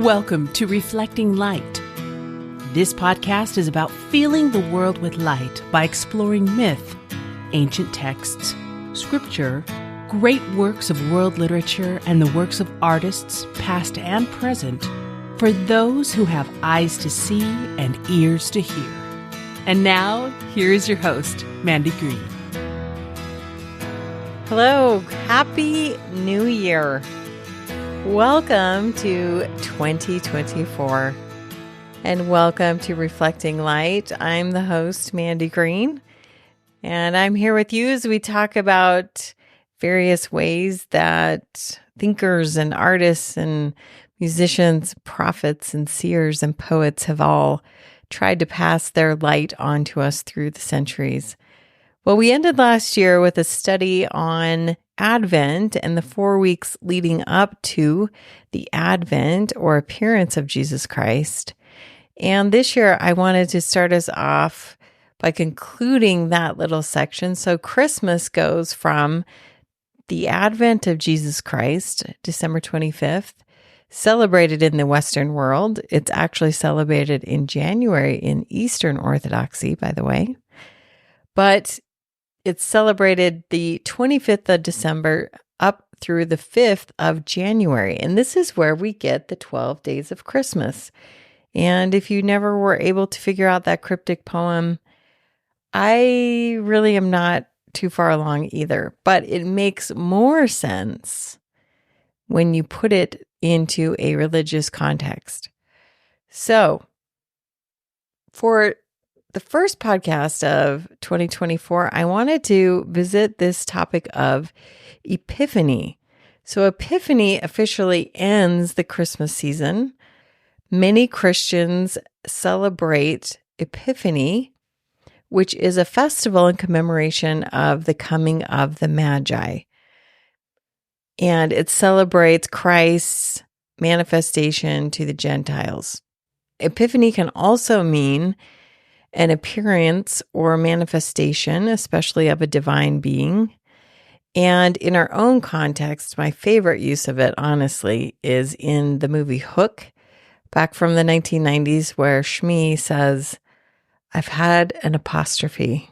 Welcome to Reflecting Light. This podcast is about filling the world with light by exploring myth, ancient texts, scripture, great works of world literature, and the works of artists, past and present, for those who have eyes to see and ears to hear. And now, here is your host, Mandy Green. Hello, Happy New Year. Welcome to 2024 and welcome to Reflecting Light. I'm the host, Mandy Green, and I'm here with you as we talk about various ways that thinkers and artists and musicians, prophets and seers and poets have all tried to pass their light on to us through the centuries. Well, we ended last year with a study on Advent and the 4 weeks leading up to the Advent or appearance of Jesus Christ. And this year, I wanted to start us off by concluding that little section. So Christmas goes from the Advent of Jesus Christ, December 25th, celebrated in the Western world. It's actually celebrated in January in Eastern Orthodoxy, by the way. But it's celebrated the 25th of December up through the 5th of January. And this is where we get the 12 days of Christmas. And if you never were able to figure out that cryptic poem, I really am not too far along either. But it makes more sense when you put it into a religious context. So, for the first podcast of 2024, I wanted to visit this topic of Epiphany. So Epiphany officially ends the Christmas season. Many Christians celebrate Epiphany, which is a festival in commemoration of the coming of the Magi. And it celebrates Christ's manifestation to the Gentiles. Epiphany can also mean an appearance or manifestation, especially of a divine being. And in our own context, my favorite use of it, honestly, is in the movie Hook, back from the 1990s, where Shmi says, "I've had an apostrophe."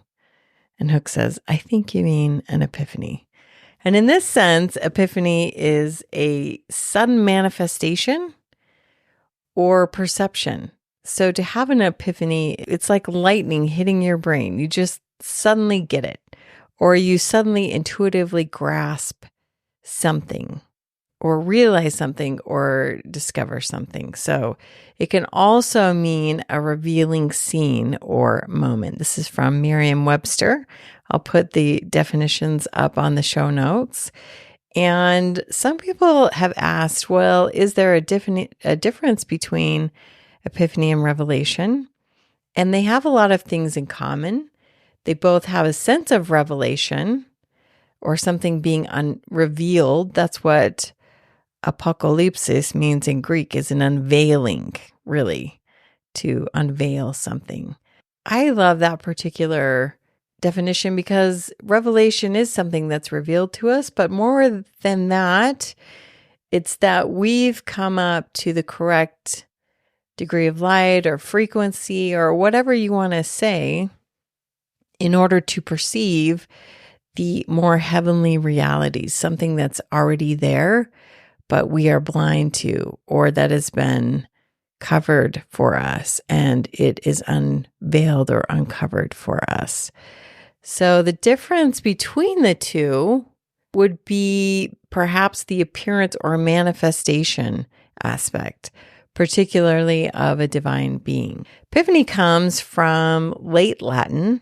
And Hook says, "I think you mean an epiphany." And in this sense, epiphany is a sudden manifestation or perception. So to have an epiphany, it's like lightning hitting your brain. You just suddenly get it, or you suddenly intuitively grasp something, or realize something, or discover something. So it can also mean a revealing scene or moment. This is from Merriam-Webster. I'll put the definitions up on the show notes. And some people have asked, well, is there a difference between Epiphany and Revelation? And they have a lot of things in common. They both have a sense of revelation or something being revealed. That's what apocalypsis means in Greek, is an unveiling, really, to unveil something. I love that particular definition because revelation is something that's revealed to us, but more than that, it's that we've come up to the correct degree of light or frequency or whatever you want to say in order to perceive the more heavenly realities, something that's already there, but we are blind to, or that has been covered for us and it is unveiled or uncovered for us. So the difference between the two would be perhaps the appearance or manifestation aspect, particularly of a divine being. Epiphany comes from late Latin,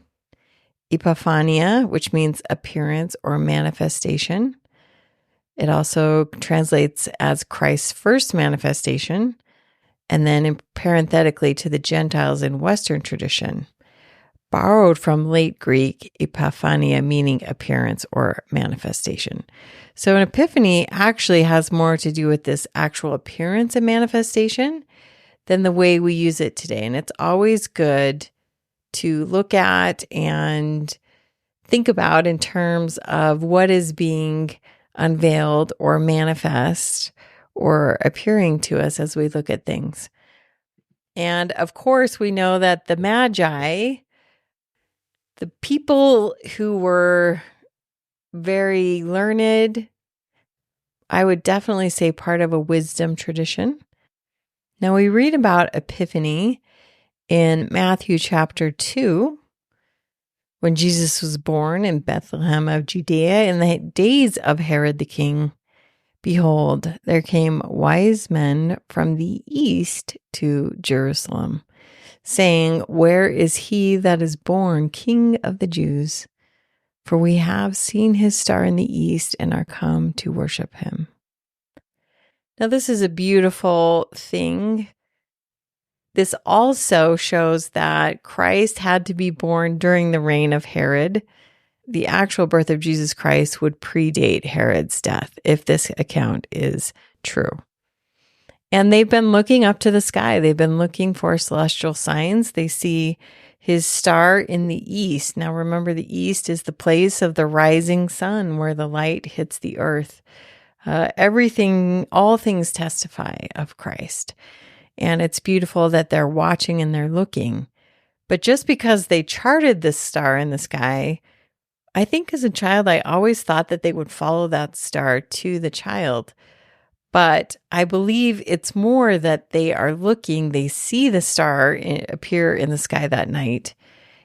i-ഃpi-fə-nē, which means appearance or manifestation. It also translates as Christ's first manifestation, and then parenthetically to the Gentiles in Western tradition, borrowed from late Greek, i-ഃpi-fə-nē, meaning appearance or manifestation. So an epiphany actually has more to do with this actual appearance and manifestation than the way we use it today. And it's always good to look at and think about in terms of what is being unveiled or manifest or appearing to us as we look at things. And of course, we know that the Magi, the people who were very learned, I would definitely say part of a wisdom tradition. Now we read about Epiphany in Matthew chapter 2, when Jesus was born in Bethlehem of Judea in the days of Herod the king. Behold, there came wise men from the east to Jerusalem, saying, Where is he that is born King of the Jews? For we have seen his star in the east and are come to worship him. Now, this is a beautiful thing. This also shows that Christ had to be born during the reign of Herod. The actual birth of Jesus Christ would predate Herod's death, if this account is true. And they've been looking up to the sky. They've been looking for celestial signs. They see his star in the east. Now remember, the east is the place of the rising sun where the light hits the earth. All things testify of Christ. And it's beautiful that they're watching and they're looking. But just because they charted this star in the sky, I think as a child, I always thought that they would follow that star to the child. But I believe it's more that they are looking, they see the star appear in the sky that night.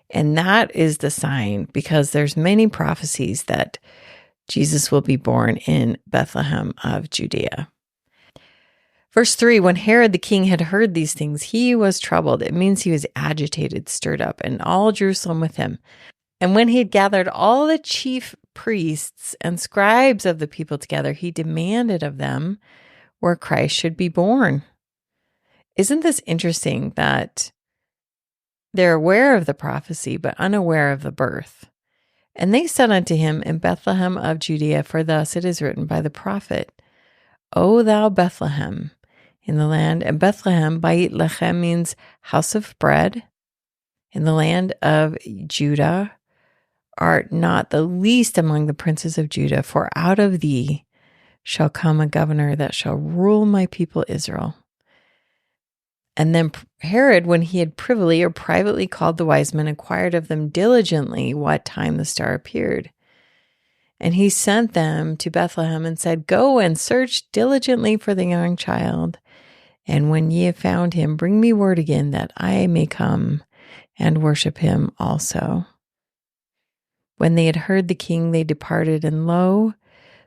And that is the sign, because there's many prophecies that Jesus will be born in Bethlehem of Judea. Verse 3, when Herod the king had heard these things, he was troubled. It means he was agitated, stirred up, and all Jerusalem with him. And when he had gathered all the chief priests and scribes of the people together, he demanded of them where Christ should be born. Isn't this interesting that they're aware of the prophecy, but unaware of the birth? And they said unto him, In Bethlehem of Judea, for thus it is written by the prophet, O thou Bethlehem, in the land, and Bethlehem, Beit Lechem, means house of bread, in the land of Judah, art not the least among the princes of Judah, for out of thee shall come a governor that shall rule my people Israel. And then Herod, when he had privily or privately called the wise men, inquired of them diligently what time the star appeared. And he sent them to Bethlehem and said, Go and search diligently for the young child. And when ye have found him, bring me word again that I may come and worship him also. When they had heard the king, they departed, and lo,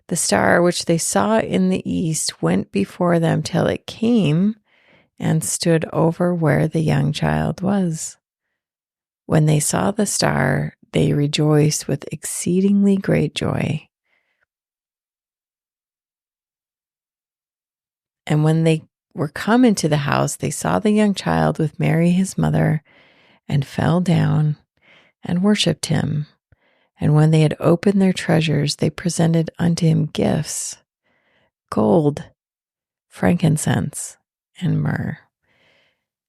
the star which they saw in the east went before them till it came and stood over where the young child was. When they saw the star, they rejoiced with exceedingly great joy. And when they were come into the house, they saw the young child with Mary his mother, and fell down and worshipped him. And when they had opened their treasures, they presented unto him gifts, gold, frankincense, and myrrh.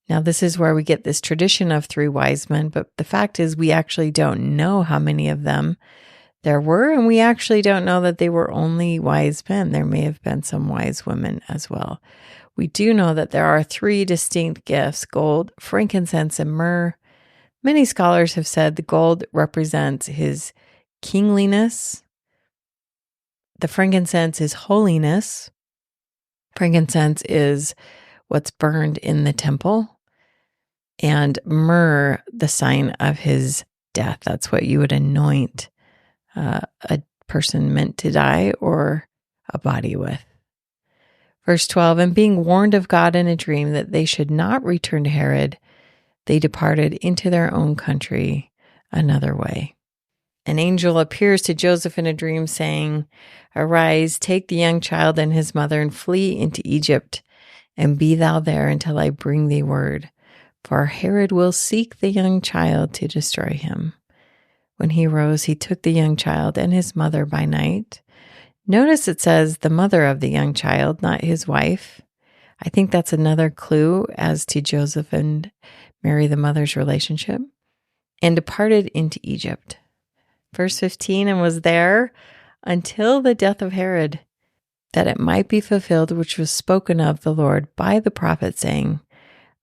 Now, this is where we get this tradition of 3 wise men, but the fact is we actually don't know how many of them there were, and we actually don't know that they were only wise men. There may have been some wise women as well. We do know that there are 3 distinct gifts, gold, frankincense, and myrrh. Many scholars have said the gold represents his kingliness. The frankincense is holiness. Frankincense is what's burned in the temple. And myrrh, the sign of his death. That's what you would anoint a person meant to die or a body with. Verse 12, and being warned of God in a dream that they should not return to Herod, they departed into their own country another way. An angel appears to Joseph in a dream, saying, Arise, take the young child and his mother, and flee into Egypt, and be thou there until I bring thee word. For Herod will seek the young child to destroy him. When he rose, he took the young child and his mother by night. Notice it says the mother of the young child, not his wife. I think that's another clue as to Joseph and Mary, the mother's relationship. And departed into Egypt. Verse 15, and was there until the death of Herod. that it might be fulfilled, which was spoken of the Lord by the prophet, saying,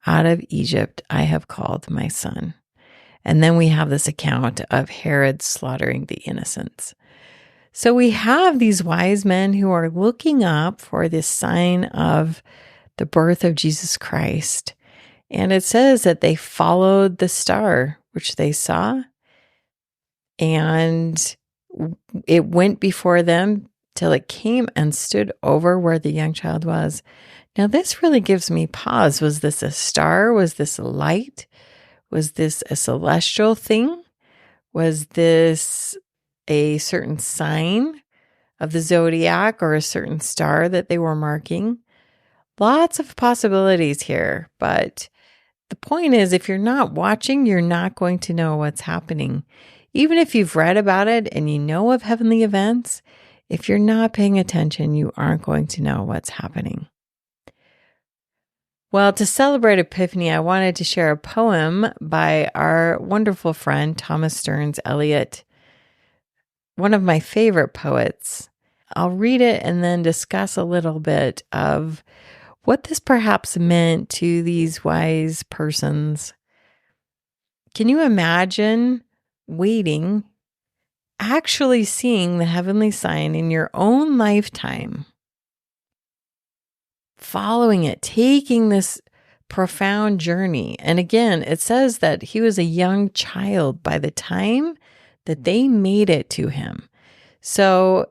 out of Egypt I have called my son. And then we have this account of Herod slaughtering the innocents. So we have these wise men who are looking up for this sign of the birth of Jesus Christ. And it says that they followed the star, which they saw, and it went before them till it came and stood over where the young child was. Now, this really gives me pause. Was this a star? Was this a light? Was this a celestial thing? Was this a certain sign of the zodiac or a certain star that they were marking? Lots of possibilities here, but the point is, if you're not watching, you're not going to know what's happening. Even if you've read about it and you know of heavenly events, if you're not paying attention, you aren't going to know what's happening. Well, to celebrate Epiphany, I wanted to share a poem by our wonderful friend, Thomas Stearns Elliot, one of my favorite poets. I'll read it and then discuss a little bit of what this perhaps meant to these wise persons. Can you imagine waiting, actually seeing the heavenly sign in your own lifetime, following it, taking this profound journey? And again, it says that he was a young child by the time that they made it to him. So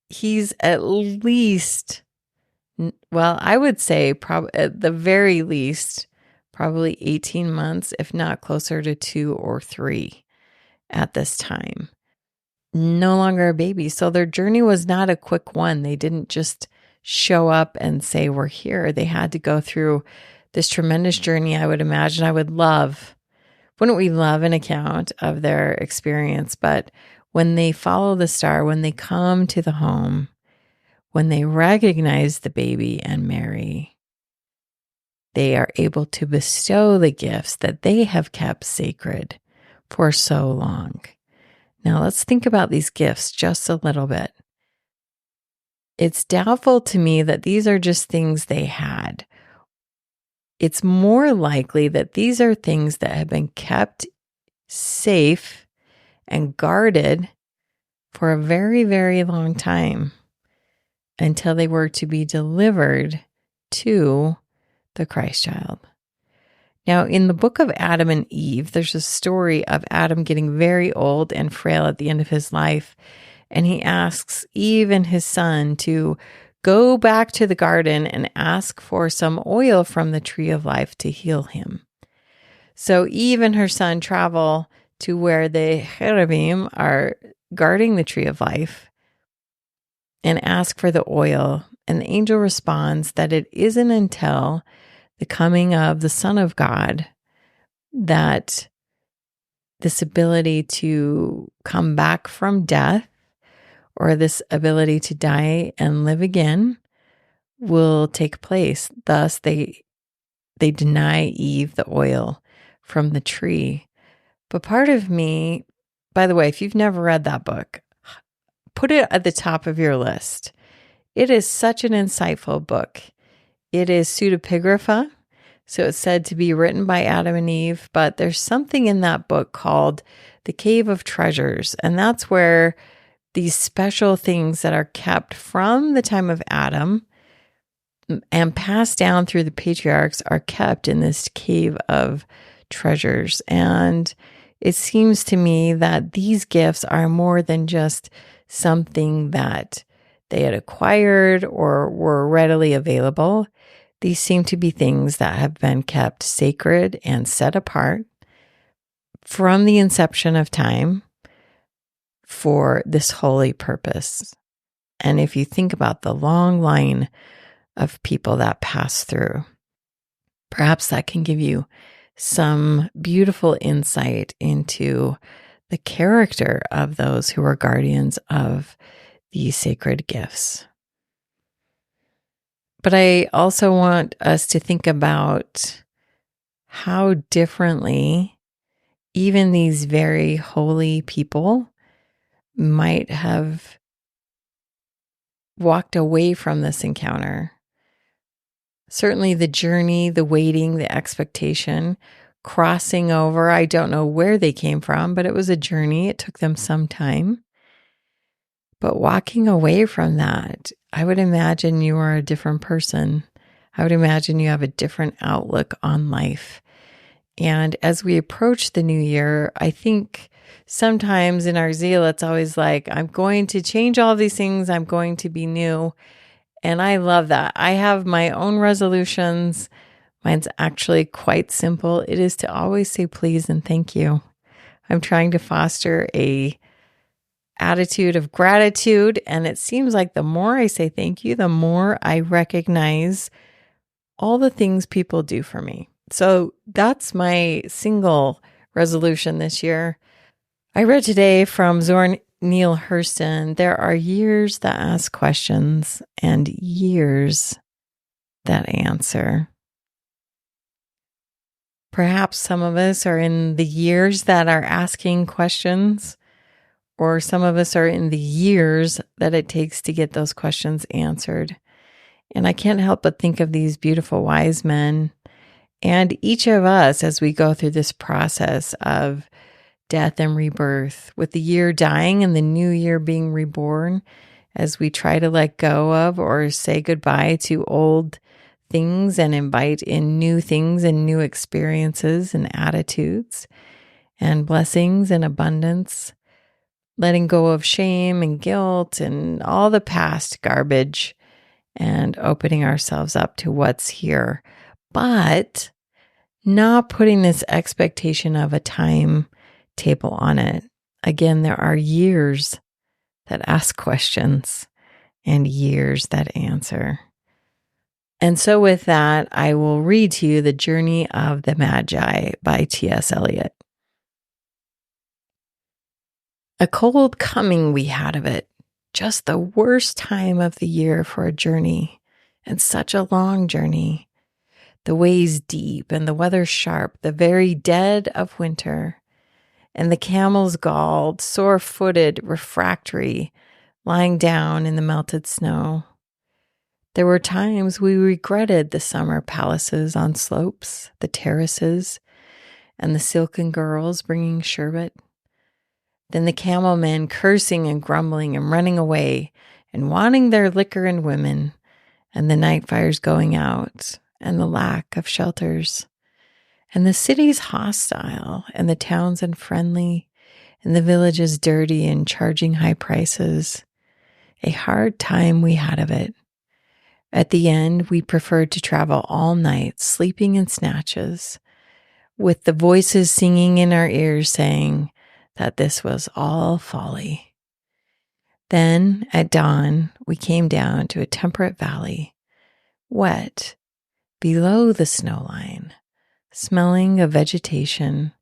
he's at least, well, I would say at the very least, probably 18 months, if not closer to 2 or 3 at this time. No longer a baby. So their journey was not a quick one. They didn't just show up and say, we're here. They had to go through this tremendous journey. I would imagine wouldn't we love an account of their experience? But when they follow the star, when they come to the home, when they recognize the baby and Mary, they are able to bestow the gifts that they have kept sacred for so long. Now let's think about these gifts just a little bit. It's doubtful to me that these are just things they had. It's more likely that these are things that have been kept safe and guarded for a very, very long time until they were to be delivered to the Christ child. Now, in the book of Adam and Eve, there's a story of Adam getting very old and frail at the end of his life. And he asks Eve and his son to go back to the garden and ask for some oil from the tree of life to heal him. So Eve and her son travel to where the cherubim are guarding the tree of life and ask for the oil. And the angel responds that it isn't until the coming of the Son of God that this ability to come back from death, or this ability to die and live again, will take place. Thus, they deny Eve the oil from the tree. But part of me, by the way, if you've never read that book, put it at the top of your list. It is such an insightful book. It is pseudepigrapha, so it's said to be written by Adam and Eve, but there's something in that book called the Cave of Treasures, and that's where these special things that are kept from the time of Adam and passed down through the patriarchs are kept in this cave of treasures. And it seems to me that these gifts are more than just something that they had acquired or were readily available. These seem to be things that have been kept sacred and set apart from the inception of time for this holy purpose. And if you think about the long line of people that pass through, perhaps that can give you some beautiful insight into the character of those who are guardians of these sacred gifts. But I also want us to think about how differently even these very holy people might have walked away from this encounter. Certainly the journey, the waiting, the expectation, crossing over. I don't know where they came from, but it was a journey. It took them some time. But walking away from that, I would imagine you are a different person. I would imagine you have a different outlook on life. And as we approach the new year, I think sometimes in our zeal, it's always like, I'm going to change all these things. I'm going to be new. And I love that. I have my own resolutions. Mine's actually quite simple. It is to always say please and thank you. I'm trying to foster a attitude of gratitude. And it seems like the more I say thank you, the more I recognize all the things people do for me. So that's my single resolution this year. I read today from Zora Neale Hurston, there are years that ask questions and years that answer. Perhaps some of us are in the years that are asking questions, or some of us are in the years that it takes to get those questions answered. And I can't help but think of these beautiful wise men and each of us as we go through this process of death and rebirth, with the year dying and the new year being reborn, as we try to let go of or say goodbye to old things and invite in new things and new experiences and attitudes and blessings and abundance, letting go of shame and guilt and all the past garbage and opening ourselves up to what's here, but not putting this expectation of a timetable on it. Again, there are years that ask questions and years that answer. And so with that, I will read to you The Journey of the Magi by T.S. Elliot. A cold coming we had of it, just the worst time of the year for a journey, and such a long journey. The ways deep and the weather sharp, the very dead of winter, and the camels galled, sore-footed, refractory, lying down in the melted snow. There were times we regretted the summer palaces on slopes, the terraces, and the silken girls bringing sherbet. Then the camel men cursing and grumbling and running away and wanting their liquor and women, and the night fires going out, and the lack of shelters, and the cities hostile, and the towns unfriendly, and the villages dirty and charging high prices. A hard time we had of it. At the end, we preferred to travel all night, sleeping in snatches, with the voices singing in our ears saying that this was all folly. Then, at dawn, we came down to a temperate valley, wet, below the snow line, smelling of vegetation,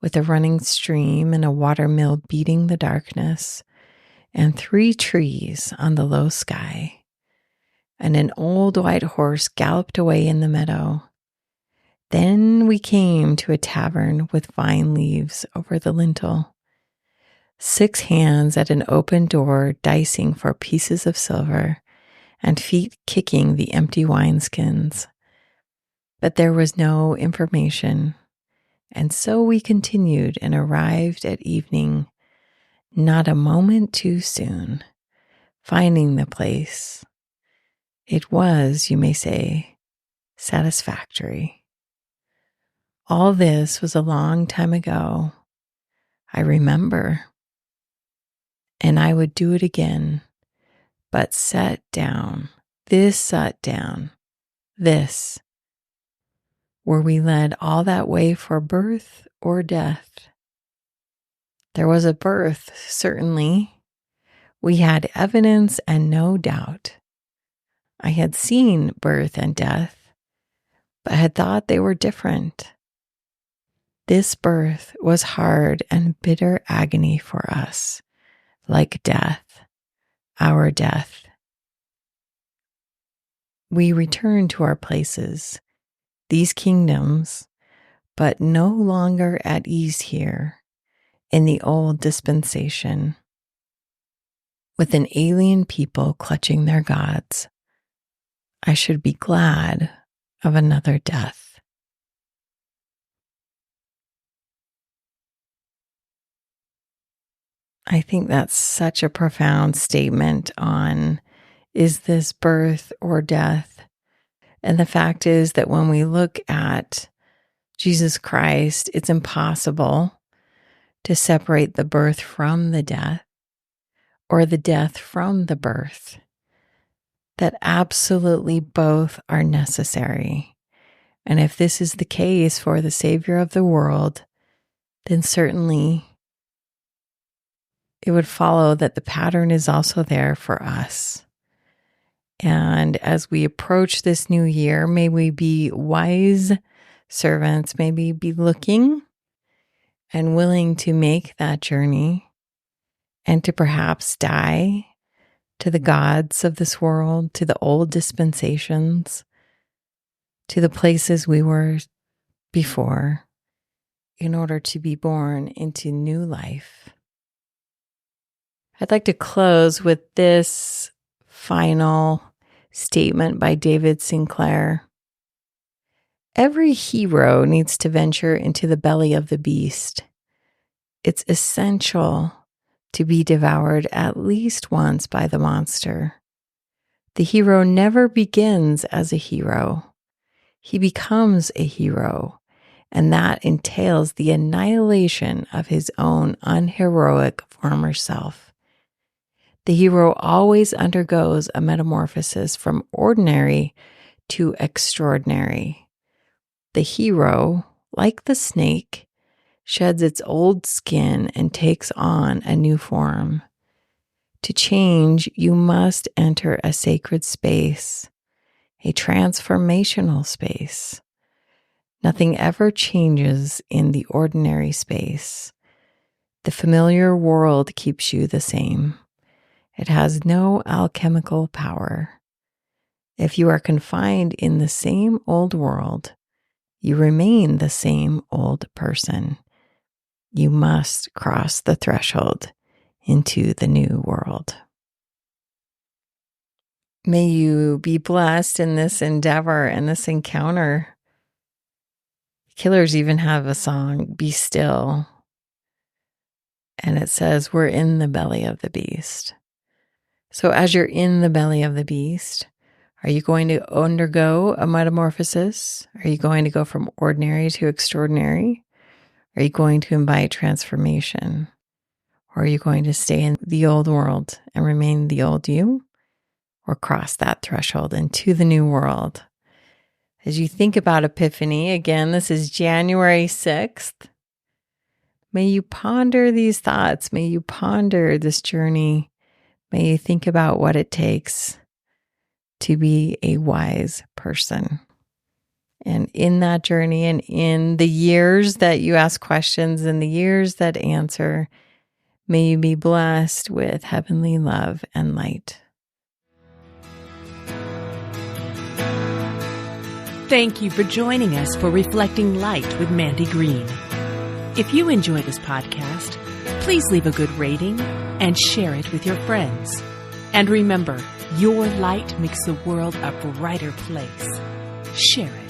with a running stream and a watermill beating the darkness, and 3 trees on the low sky. And an old white horse galloped away in the meadow. Then we came to a tavern with vine leaves over the lintel, 6 hands at an open door dicing for pieces of silver, and feet kicking the empty wineskins. But there was no information, and so we continued and arrived at evening, not a moment too soon, finding the place. It was, you may say, satisfactory. All this was a long time ago. I remember. And I would do it again, but sat down, this, were we led all that way for birth or death? There was a birth, certainly. We had evidence and no doubt. I had seen birth and death, but had thought they were different. This birth was hard and bitter agony for us, like death, our death. We returned to our places, these kingdoms, but no longer at ease here in the old dispensation. with an alien people clutching their gods, I should be glad of another death. I think that's such a profound statement on, is this birth or death? And the fact is that when we look at Jesus Christ, it's impossible to separate the birth from the death or the death from the birth. That absolutely both are necessary. And if this is the case for the Savior of the world, then certainly it would follow that the pattern is also there for us. And as we approach this new year, may we be wise servants, may we be looking and willing to make that journey and to perhaps die to the gods of this world, to the old dispensations, to the places we were before, in order to be born into new life. I'd like to close with this final statement by David Sinclair. Every hero needs to venture into the belly of the beast. It's essential to be devoured at least once by the monster. The hero never begins as a hero. He becomes a hero, and that entails the annihilation of his own unheroic former self. The hero always undergoes a metamorphosis from ordinary to extraordinary. The hero, like the snake, sheds its old skin and takes on a new form. To change, you must enter a sacred space, a transformational space. Nothing ever changes in the ordinary space. The familiar world keeps you the same. It has no alchemical power. If you are confined in the same old world, you remain the same old person. You must cross the threshold into the new world. May you be blessed in this endeavor and this encounter. Killers even have a song, Be Still. And it says, we're in the belly of the beast. So as you're in the belly of the beast, are you going to undergo a metamorphosis? Are you going to go from ordinary to extraordinary? Are you going to invite transformation? Or are you going to stay in the old world and remain the old you? Or cross that threshold into the new world? As you think about Epiphany, again, this is January 6th. May you ponder these thoughts. May you ponder this journey. May you think about what it takes to be a wise person. And in that journey and in the years that you ask questions and the years that answer, may you be blessed with heavenly love and light. Thank you for joining us for Reflecting Light with Mandy Green. If you enjoy this podcast, please leave a good rating and share it with your friends. And remember, your light makes the world a brighter place. Share it.